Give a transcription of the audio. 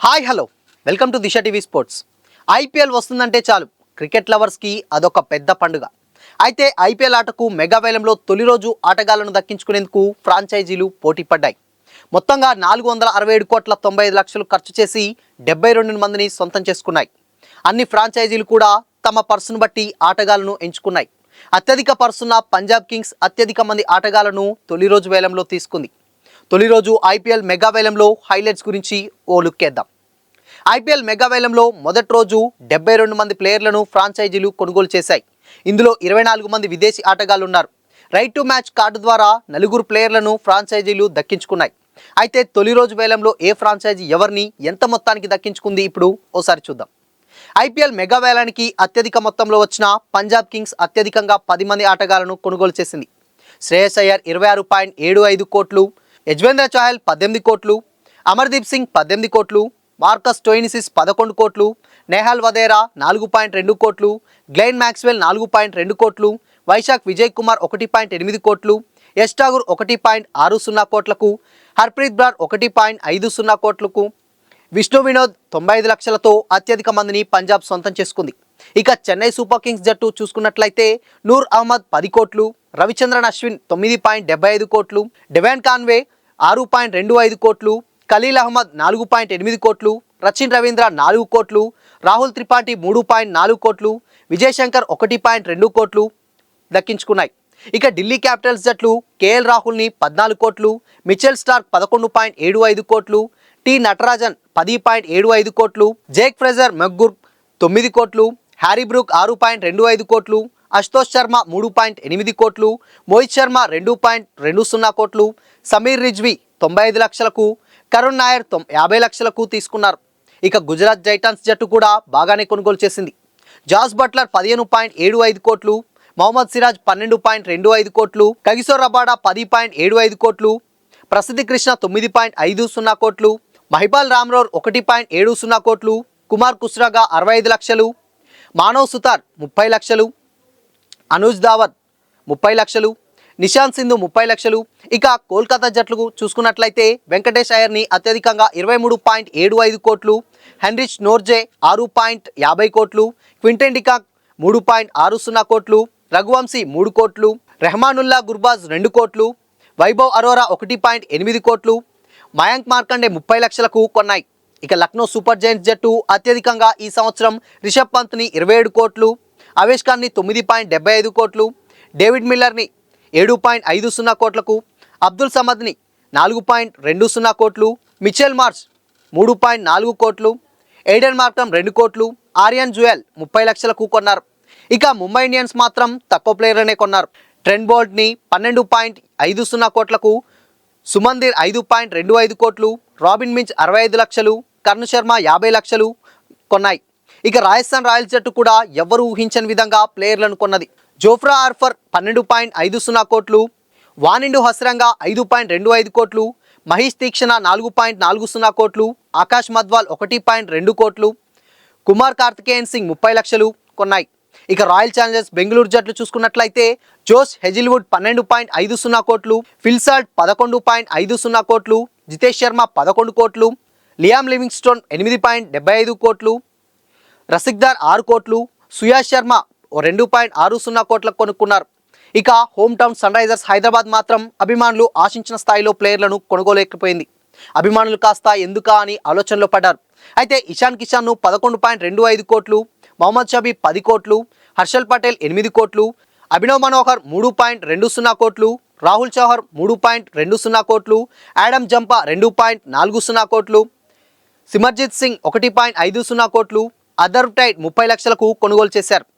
Hi hello welcome to Disha TV sports. IPL వస్తుందంటే చాలు cricket లవర్స్కి అదొక పెద్ద పండుగ. అయితే ఐపీఎల్ ఆటకు మెగా వేలంలో తొలి రోజు ఆటగాళ్లను దక్కించుకునేందుకు ఫ్రాంచైజీలు పోటీ పడ్డాయి. మొత్తంగా 467 కోట్ల 95 లక్షలు ఖర్చు చేసి 72 మందిని సొంతం చేసుకున్నాయి. అన్ని ఫ్రాంచైజీలు కూడా తమ పర్సును బట్టి ఆటగాళ్లను ఎంచుకున్నాయి. అత్యధిక పర్సున్న పంజాబ్ కింగ్స్ అత్యధిక మంది ఆటగాళ్లను తొలి రోజు వేలంలో తీసుకుంది. తొలి రోజు ఐపీఎల్ మెగా వేలంలో హైలైట్స్ గురించి ఓ లుక్ వేద్దాం. ఐపీఎల్ మెగా వేలంలో మొదటి రోజు 72 మంది ప్లేయర్లను ఫ్రాంచైజీలు కొనుగోలు చేశాయి. ఇందులో 24 మంది విదేశీ ఆటగాళ్లు ఉన్నారు. రైట్ టు మ్యాచ్ కార్డు ద్వారా 4 ప్లేయర్లను ఫ్రాంచైజీలు దక్కించుకున్నాయి. అయితే తొలి రోజు వేలంలో ఏ ఫ్రాంచైజీ ఎవరిని ఎంత మొత్తానికి దక్కించుకుంది ఇప్పుడు ఓసారి చూద్దాం. ఐపీఎల్ మెగా వేలానికి అత్యధిక మొత్తంలో వచ్చిన పంజాబ్ కింగ్స్ అత్యధికంగా 10 మంది ఆటగాళ్లను కొనుగోలు చేసింది. శ్రేయస్ అయ్యర్ 26.75 కోట్లు, యజ్వేంద్ర చహల్ 18 కోట్లు, అమర్దీప్ సింగ్ 18 కోట్లు, మార్కస్ స్టోయినిస్ 11 కోట్లు, నెహాల్ వదేరా 4.2 కోట్లు, గ్లెన్ మ్యాక్స్వెల్ 4.2 కోట్లు, వైశాఖ్ విజయ్ కుమార్ 1.8 కోట్లు, యష్ ఠాగూర్ 1.60 కోట్లకు, హర్ప్రీత్ బ్రార్ 1.50 కోట్లకు, విష్ణు వినోద్ 95 లక్షలతో అత్యధిక మందిని పంజాబ్ సొంతం చేసుకుంది. ఇక చెన్నై సూపర్ కింగ్స్ జట్టు చూసుకున్నట్లయితే నూర్ అహ్మద్ 10 కోట్లు, రవిచంద్రన్ అశ్విన్ 9.75 కోట్లు, డెవాన్ కాన్వే 6.25 కోట్లు, ఖలీల్ అహ్మద్ 4.8 కోట్లు, రచిన్ రవీంద్ర 4 కోట్లు, రాహుల్ త్రిపాఠి 3.4 కోట్లు, విజయ్ శంకర్ 1.2 కోట్లు దక్కించుకున్నాయి. ఇక ఢిల్లీ క్యాపిటల్స్ జట్లు కేఎల్ రాహుల్ని 14 కోట్లు, మిచెల్ స్టార్క్ 11.75 కోట్లు, టి నటరాజన్ 10.75 కోట్లు, జేక్ ఫ్రేజర్ మెగ్గుర్ 9 కోట్లు, హ్యారీ బ్రూక్ 6.25 కోట్లు, అశుతోష్ శర్మ 3.8 కోట్లు, మోహిత్ శర్మ 2.20 కోట్లు, సమీర్ రిజ్వీ 95 లక్షలకు, కరుణ్ నాయర్ 50 లక్షలకు తీసుకున్నారు. ఇక గుజరాత్ టైటన్స్ జట్టు కూడా బాగానే కొనుగోలు చేసింది. జాస్ బట్లర్ 15.75 కోట్లు, మహమ్మద్ సిరాజ్ 12.25 కోట్లు, కగిసోర్ రబాడా 10.75 కోట్లు, ప్రసిద్ధి కృష్ణ 9.50 కోట్లు, మహిబాల్ రామ్రోర్ 1.70 కోట్లు, కుమార్ కుస్రాగా 65 లక్షలు, మానవ్ సుతార్ 30 లక్షలు, అనుజ్ దావత్ 30 లక్షలు, నిశాంత్ సింధు 30 లక్షలు. ఇక కోల్కతా జట్లకు చూసుకున్నట్లయితే వెంకటేష్ అయ్యర్ని అత్యధికంగా 23.75 కోట్లు, హెన్రిచ్ నోర్జే 6.50 కోట్లు, క్వింటన్ డికాక్ 3.60 కోట్లు, రఘువంశీ 3 కోట్లు, రెహమానుల్లా గుర్బాజ్ 2 కోట్లు, వైభవ్ అరోరా 1.8 కోట్లు, మయాంక్ మార్కండే 30 లక్షలకు కొన్నాయి. ఇక లక్నో సూపర్ జైంట్స్ జట్టు అత్యధికంగా ఈ సంవత్సరం రిషబ్ పంత్ని 27 కోట్లు, అవేష్ ఖాన్ని 9.75 కోట్లు, డేవిడ్ మిల్లర్ని 7.50 కోట్లకు, అబ్దుల్ సమద్ని 4.20 కోట్లు, మిచెల్ మార్ష్ 3.4 కోట్లు, ఎయిడెన్ మార్కమ్ 2 కోట్లు, ఆర్యన్ జుయల్ 30 లక్షలకు కొన్నారు. ఇక ముంబై ఇండియన్స్ మాత్రం తక్కువ ప్లేయర్లనే కొన్నారు. ట్రెంట్ బోల్ట్ని 12.50 కోట్లకు, సుమందిర్ 5.25 కోట్లు, రాబిన్ మించ్ 65 లక్షలు, కర్ణ్ శర్మ 50 లక్షలు కొన్నాయి. ఇక రాజస్థాన్ రాయల్స్ జట్టు కూడా ఎవరు ఊహించని విధంగా ప్లేయర్లను కొన్నది. జోఫ్రా ఆర్ఫర్ 12.50 కోట్లు, వానిండు హస్రంగా 5.25 కోట్లు, మహేష్ తీక్షణ 4.40 కోట్లు, ఆకాష్ మద్వాల్ 1.2 కోట్లు, కుమార్ కార్తికేయన్ సింగ్ 30 లక్షలు కొన్నాయి. ఇక రాయల్ ఛాలెంజర్స్ బెంగళూరు జట్లు చూసుకున్నట్లయితే జోష్ హెజిల్వుడ్ 12.50 కోట్లు, ఫిల్సాల్ట్ 11.50 కోట్లు, జితేష్ శర్మ 11 కోట్లు, లియామ్ లివింగ్స్టోన్ 8.75 కోట్లు, రసిక్దార్ 6 కోట్లు, సుయాష్ శర్మ 2.60 కోట్లకు కొనుక్కున్నారు. ఇక home town Sunrisers Hyderabad మాత్రం అభిమానులు ఆశించిన స్థాయిలో ప్లేయర్లను కొనుగోలేకపోయింది. అభిమానులు కాస్త ఎందుకా అని ఆలోచనలో పడ్డారు. అయితే ఇషాన్ కిషాన్ను 11.25 కోట్లు, మొహమ్మద్ షబీ 10 కోట్లు, హర్షల్ పటేల్ 8 కోట్లు, అభినవ్ మనోహర్ 3.20 కోట్లు, రాహుల్ చౌహర్ 3.20 కోట్లు, యాడమ్ జంపా 2.40 కోట్లు, సిమర్జిత్ సింగ్ 1.50 కోట్లు, అదర్ టైడ్ 30 లక్షలకు కొనుగోలు చేశారు.